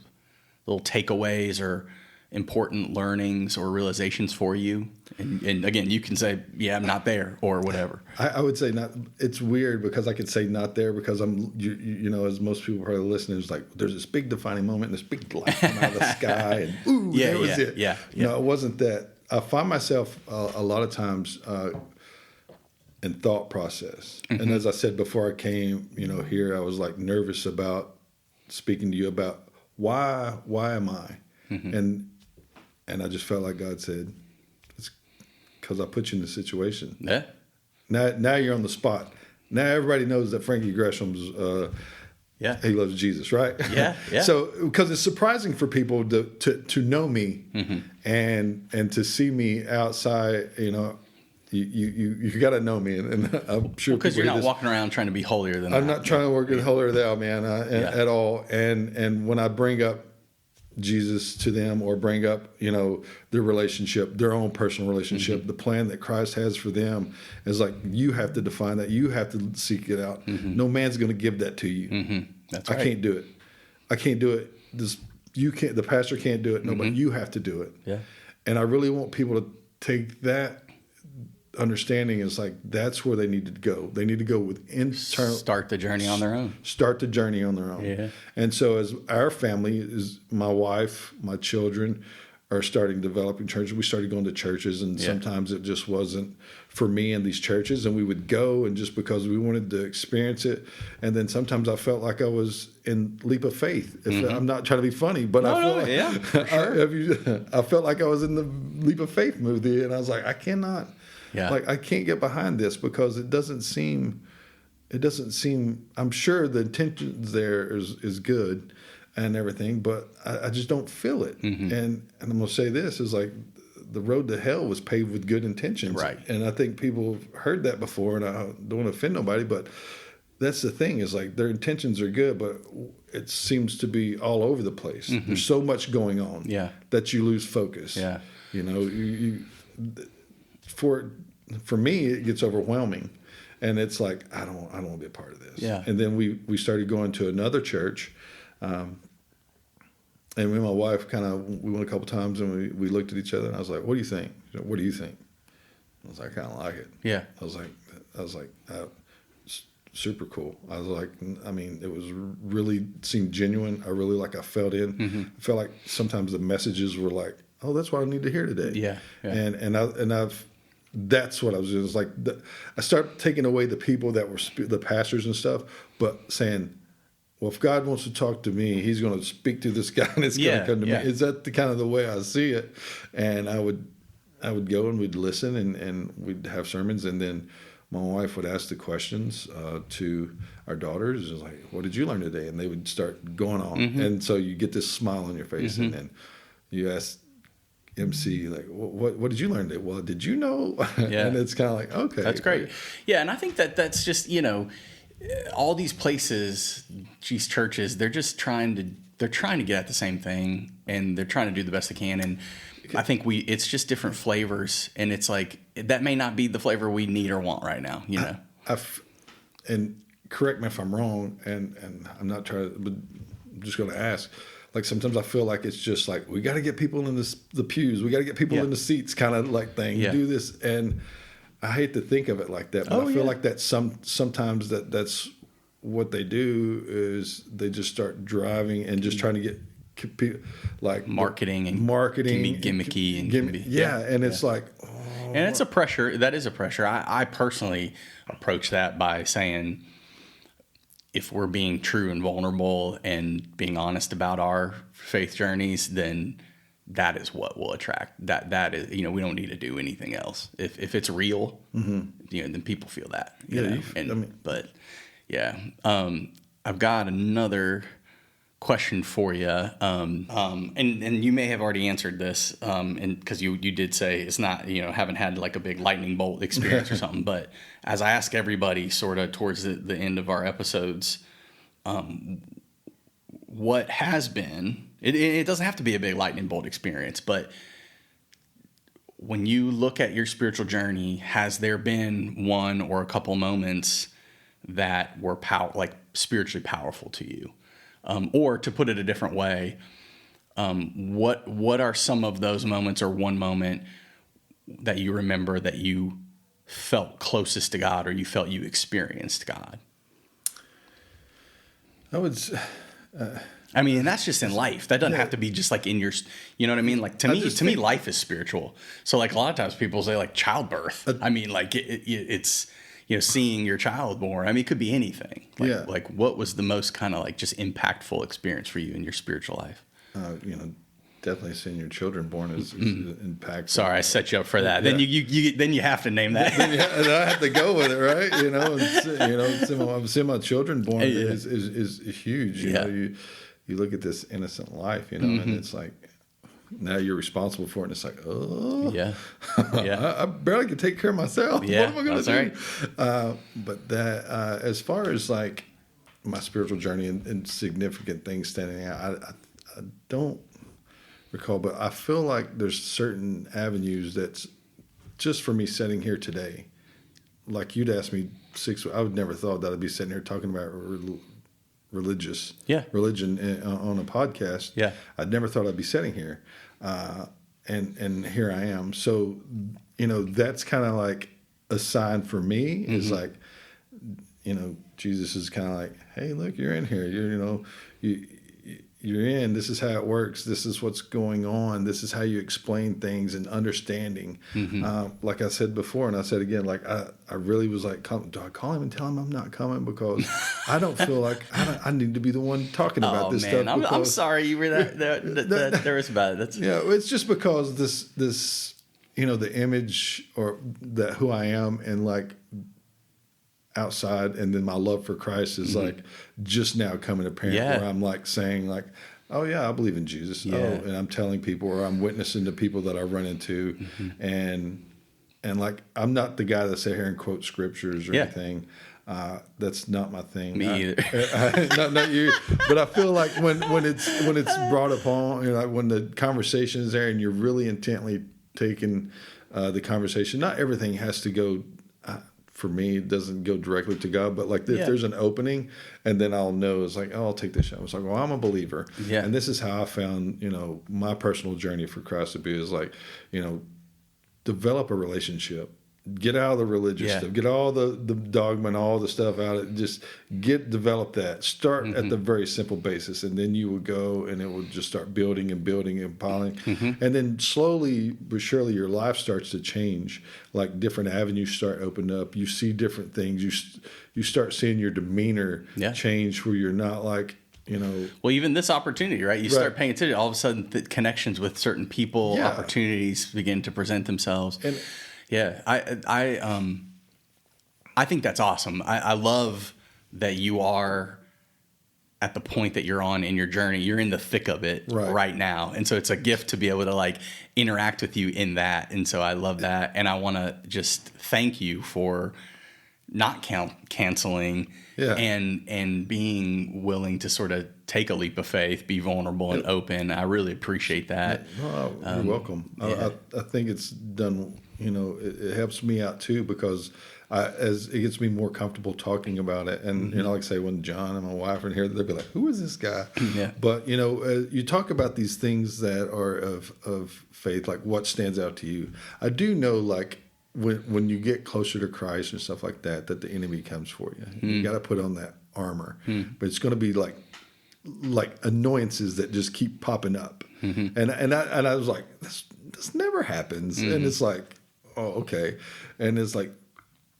little takeaways or important learnings or realizations for you? And again, you can say, yeah, I'm not there, or whatever. I would say not. It's weird because I could say not there, because I'm, as most people probably listening, is like, there's this big defining moment and this big light come out of the sky, and that was it. Yeah. No, it wasn't that. I find myself a lot of times in thought process. And as I said before I came, here, I was like nervous about speaking to you about why am I? And I just felt like God said, it's because I put you in this situation. Yeah. Now you're on the spot. Now everybody knows that Frankie Gresham's, he loves Jesus, right? Yeah. So, because it's surprising for people to know me and to see me outside, you got to know me, and I'm sure because you're not walking around trying to be holier than I'm not trying to work holier than thou, man, at all. And when I bring up Jesus to them, or bring up, their relationship, their own personal relationship, the plan that Christ has for them, is like, you have to define that. You have to seek it out. No man's going to give that to you. That's right. I can't do it. I can't do it. You can't. The pastor can't do it. No, but you have to do it. Yeah. And I really want people to take that understanding as like, that's where they need to go. They need to go with internal. Start the journey on their own. Start the journey on their own. Yeah. And so as our family, is my wife, my children are starting developing churches. We started going to churches, and sometimes it just wasn't for me in these churches, and we would go, and just because we wanted to experience it. And then sometimes I felt like I was in leap of faith. I'm not trying to be funny, but I felt like I was in the leap of faith movie, and I was like, I cannot. Yeah. Like, I can't get behind this, because it doesn't seem, I'm sure the intentions there is good and everything, but I just don't feel it. And I'm going to say this is like, the road to hell was paved with good intentions. Right. And I think people have heard that before, and I don't want to offend nobody, but that's the thing, is like, their intentions are good, but it seems to be all over the place. There's so much going on that you lose focus. Yeah. For me, it gets overwhelming, and it's like, I don't want to be a part of this. Yeah. And then we started going to another church, and me and my wife we went a couple times, and we looked at each other, and I was like, what do you think? What do you think? I was like, I kind of like it. Yeah. I was like, super cool. I was like, I mean, it was really seemed genuine. I really I felt in. I felt like sometimes the messages were like, oh, that's what I need to hear today. Yeah. And I've that's what I was doing. It's like I started taking away the people that were the pastors and stuff, but saying, well, if God wants to talk to me, He's going to speak to this guy, and it's going to come to me. Is that the kind of the way I see it? And I would go and we'd listen and we'd have sermons, and then my wife would ask the questions to our daughters. It was like, what did you learn today? And they would start going on. And so you get this smile on your face, and then you ask MC, like, what did you learn today? Well, did you know? Yeah. And it's kind of like, okay. That's great. Yeah, and I think that's just, all these places, these churches, they're trying to get at the same thing, and they're trying to do the best they can. And I think it's just different flavors, and it's like, that may not be the flavor we need or want right now, and correct me if I'm wrong, and I'm not trying to, but I'm just going to ask. Like, sometimes I feel like it's just like, we got to get people in the pews. We got to get people in the seats kind of like thing. Yeah. Do this. And I hate to think of it like that, but I feel like that sometimes that's what they do is they just start driving and just trying to get people, like marketing can be gimmicky and and it's like, and it's a pressure. That is a pressure. I personally approach that by saying, if we're being true and vulnerable and being honest about our faith journeys, then that is what will attract. That is, we don't need to do anything else. If it's real, then people feel that. I've got another question for you, and you may have already answered this, and because you did say it's not, haven't had like a big lightning bolt experience or something. But as I ask everybody, sort of towards the end of our episodes, what has been? It doesn't have to be a big lightning bolt experience, but when you look at your spiritual journey, has there been one or a couple moments that were spiritually powerful to you? Or to put it a different way, what are some of those moments, or one moment that you remember that you felt closest to God, or you felt you experienced God? I would. And that's just in life. That doesn't have to be just like in your, you know what I mean? Like to me, life is spiritual. So like a lot of times people say like childbirth. It's, seeing your child born. I mean, it could be anything. Like what was the most kind of like just impactful experience for you in your spiritual life? Definitely seeing your children born is impactful. Sorry, I set you up for that. Then you have to name that. And I have to go with it, right? Seeing my children born is huge. You look at this innocent life, and it's like, now you're responsible for it, and it's like, I barely can take care of myself. Yeah, what am I going to do? Right. But that, as far as like my spiritual journey and significant things standing out, I don't recall, but I feel like there's certain avenues that's just for me sitting here today. Like you'd asked me I would never thought that I'd be sitting here talking about religion on a podcast. Yeah. I'd never thought I'd be sitting here. And here I am. So, that's kind of like a sign for me is like, Jesus is kind of like, hey, look, you're in here. You're in. This is how it works. This is what's going on. This is how you explain things and understanding. Like I said before, and I said again, like I really was like, do I call him and tell him I'm not coming? Because I don't feel like I need to be the one talking about this stuff. I'm sorry you were that nervous about it. That's it's just because this the image or that who I am and like outside, and then my love for Christ is like just now coming apparent, where I'm like saying like, oh yeah, I believe in Jesus. Oh, and I'm telling people, or I'm witnessing to people that I run into, and like I'm not the guy that sit here and quote scriptures or anything. That's not my thing. Me either. Not you. But I feel like when it's brought upon, like when the conversation is there and you're really intently taking the conversation, not everything has to go. For me, it doesn't go directly to God, but like if there's an opening, and then I'll know it's like, oh, I'll take this shot. It's like, well, I'm a believer, and this is how I found my personal journey for Christ to be is like, develop a relationship, Get out of the religious Yeah. stuff. Get all the dogma and all the stuff out of it. Just develop that. Start at the very simple basis, and then you will go and it will just start building and building and piling. And then slowly but surely your life starts to change. Like different avenues start opening up. You see different things. You start seeing your demeanor change where you're not like, well, even this opportunity, right? You start paying attention. All of a sudden, the connections with certain people, opportunities begin to present themselves. And yeah, I think that's awesome. I love that you are at the point that you're on in your journey. You're in the thick of it right now, and so it's a gift to be able to like interact with you in that. And so I love that, and I want to just thank you for not canceling and being willing to sort of take a leap of faith, be vulnerable and open. I really appreciate that. You're welcome. I think it's done, it helps me out too, because as it gets me more comfortable talking about it. And, like I say, when John and my wife are in here, they'll be like, who is this guy? But, you talk about these things that are of faith, like what stands out to you. I do know, like, when you get closer to Christ and stuff like that, that the enemy comes for you. You got to put on that armor. But it's going to be like annoyances that just keep popping up. And I was like, this never happens. And it's like, oh, okay. And it's like,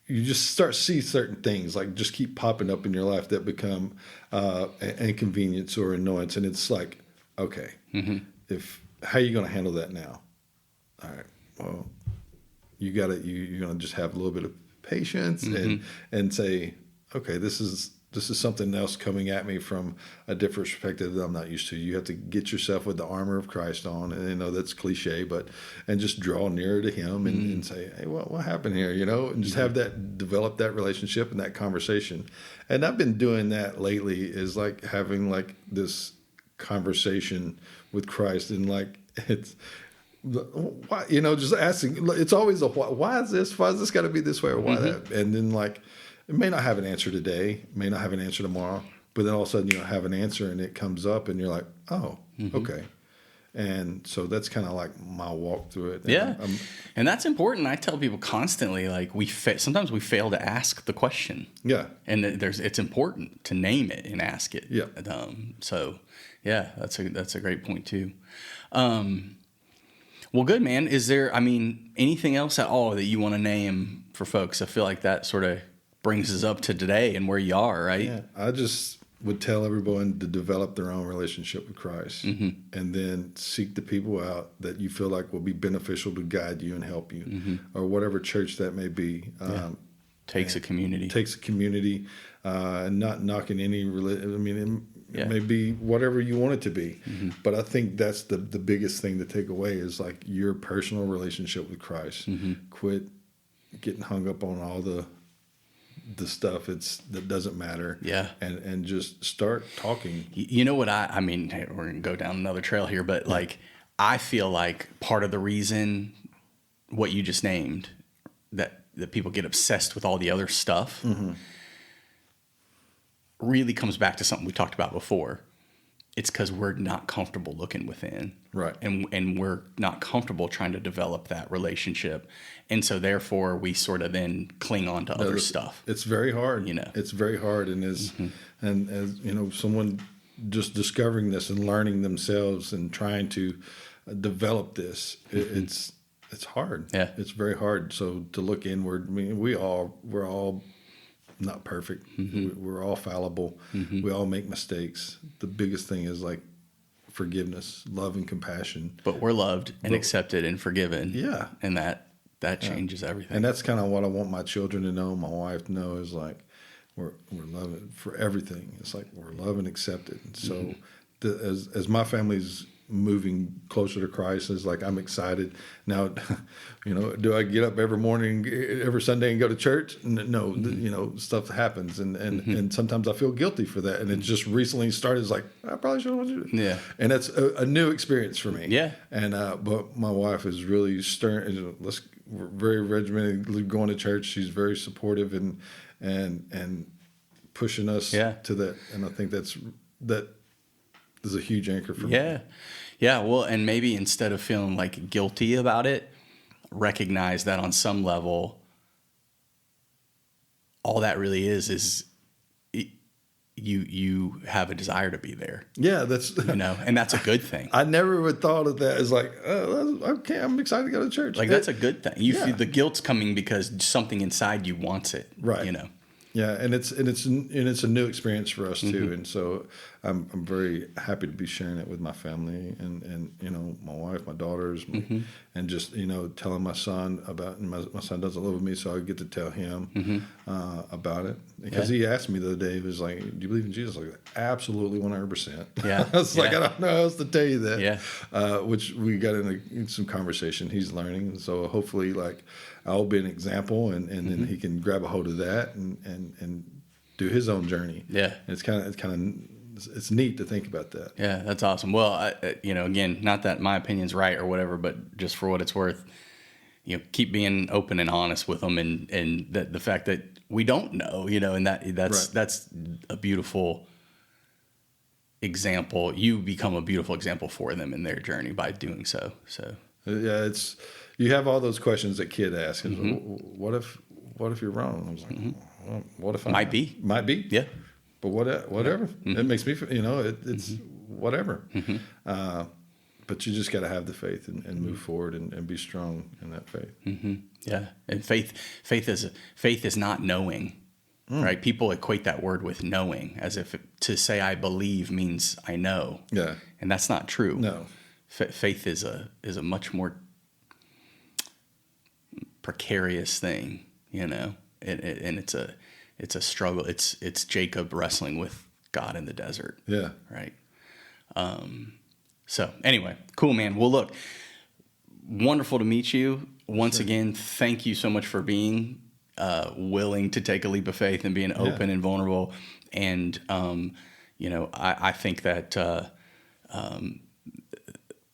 you just start to see certain things like just keep popping up in your life that become an inconvenience or annoyance. And it's like, okay, how are you going to handle that now? All right, well, you're going to just have a little bit of patience and say, okay, this is something else coming at me from a different perspective that I'm not used to. You have to get yourself with the armor of Christ on, and I know that's cliche, and just draw nearer to Him and say, hey, what happened here? And just develop that relationship and that conversation. And I've been doing that lately, is like having like this conversation with Christ, and like it's. Why, just asking. It's always a why is this? Why is this got to be this way, or why that? And then like, it may not have an answer today, may not have an answer tomorrow, but then all of a sudden you have an answer and it comes up, and you're like, oh, okay. And so that's kind of like my walk through it. And that's important. I tell people constantly, like sometimes we fail to ask the question. Yeah, and it's important to name it and ask it. Yeah. So yeah, that's a great point too. Well, good, man. Is there, anything else at all that you want to name for folks? I feel like that sort of brings us up to today and where you are, right? Yeah, I just would tell everyone to develop their own relationship with Christ, and then seek the people out that you feel like will be beneficial to guide you and help you, or whatever church that may be. Takes a community. And not knocking any religion. It may be whatever you want it to be, but I think that's the biggest thing to take away is like your personal relationship with Christ. Quit getting hung up on all the stuff that doesn't matter. Yeah, and just start talking. You know what hey, we're gonna go down another trail here, but like I feel like part of the reason what you just named that people get obsessed with all the other stuff. Really comes back to something we talked about before. It's because we're not comfortable looking within, right? And we're not comfortable trying to develop that relationship, and so therefore we sort of then cling on to other stuff. It's very hard, It's very hard, and as someone just discovering this and learning themselves and trying to develop this, it's hard. Yeah, it's very hard. So to look inward, we're all not perfect. We're all fallible. We all make mistakes. The biggest thing is like forgiveness, love, and compassion. But we're loved and accepted and forgiven. Yeah, and that changes everything. And that's kind of what I want my children to know, my wife to know, is like we're loving for everything. It's like we're loved and accepted. And so as my family's moving closer to Christ, is like I'm excited now. Do I get up every morning, every Sunday, and go to church? No, stuff happens, and sometimes I feel guilty for that. And it just recently started. It's like I probably shouldn't do it. Yeah, and that's a new experience for me. Yeah, and but my wife is really stern. We're very regimented going to church. She's very supportive and pushing us to that. And I think that is a huge anchor for me. Yeah. Well, and maybe instead of feeling like guilty about it, recognize that on some level all that really is you have a desire to be there. Yeah, that's and that's a good thing. I never would thought of that as like, oh, okay, I'm excited to go to church. Like that's a good thing. You feel the guilt's coming because something inside you wants it. Right. Yeah, and it's a new experience for us too, and so I'm very happy to be sharing it with my family and my wife, my daughters, and just telling my son about. And my son doesn't live with me, so I get to tell him about it because he asked me the other day. He was like, "Do you believe in Jesus?" Like, absolutely, 100%. Yeah, I was like, I don't know how else to tell you that. Yeah, which we got in some conversation. He's learning, so hopefully, like, I'll be an example, and then he can grab a hold of that and do his own journey. Yeah, and it's neat to think about that. Yeah, that's awesome. Well, again, not that my opinion's right or whatever, but just for what it's worth, keep being open and honest with them, and that the fact that we don't know, and that's a beautiful example. You become a beautiful example for them in their journey by doing so. So yeah, you have all those questions that kid asks. What if you're wrong? I was like, well, what if I might be? Yeah, but whatever. It makes me, it's whatever. But you just got to have the faith and move forward and be strong in that faith. Yeah, and faith is not knowing, right? People equate that word with knowing, as if to say I believe means I know. Yeah, and that's not true. No, faith is a much more precarious thing, and it's a struggle. It's Jacob wrestling with God in the desert. Yeah. Right. So anyway, cool, man. Well, look, wonderful to meet you once again. Thank you so much for being willing to take a leap of faith and being open and vulnerable. And I think that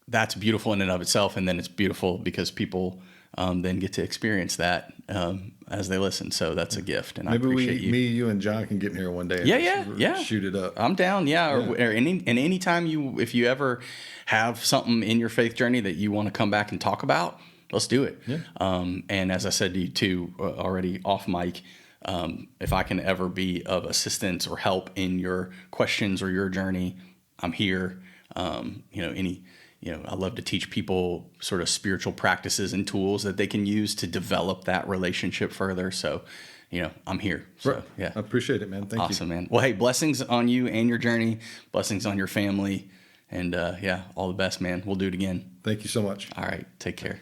that's beautiful in and of itself, and then it's beautiful because people then get to experience that as they listen. So that's a gift, and maybe I appreciate you. Me, you, and John can get in here one day. And Yeah. Shoot it up. I'm down. Yeah. Or any time if you ever have something in your faith journey that you want to come back and talk about, let's do it. Yeah. And as I said to you too, already off mic, if I can ever be of assistance or help in your questions or your journey, I'm here. I love to teach people sort of spiritual practices and tools that they can use to develop that relationship further. So, I'm here. So, right. yeah. I appreciate it, man. Thank you. Awesome, man. Well, hey, blessings on you and your journey. Blessings on your family. And, all the best, man. We'll do it again. Thank you so much. All right. Take care.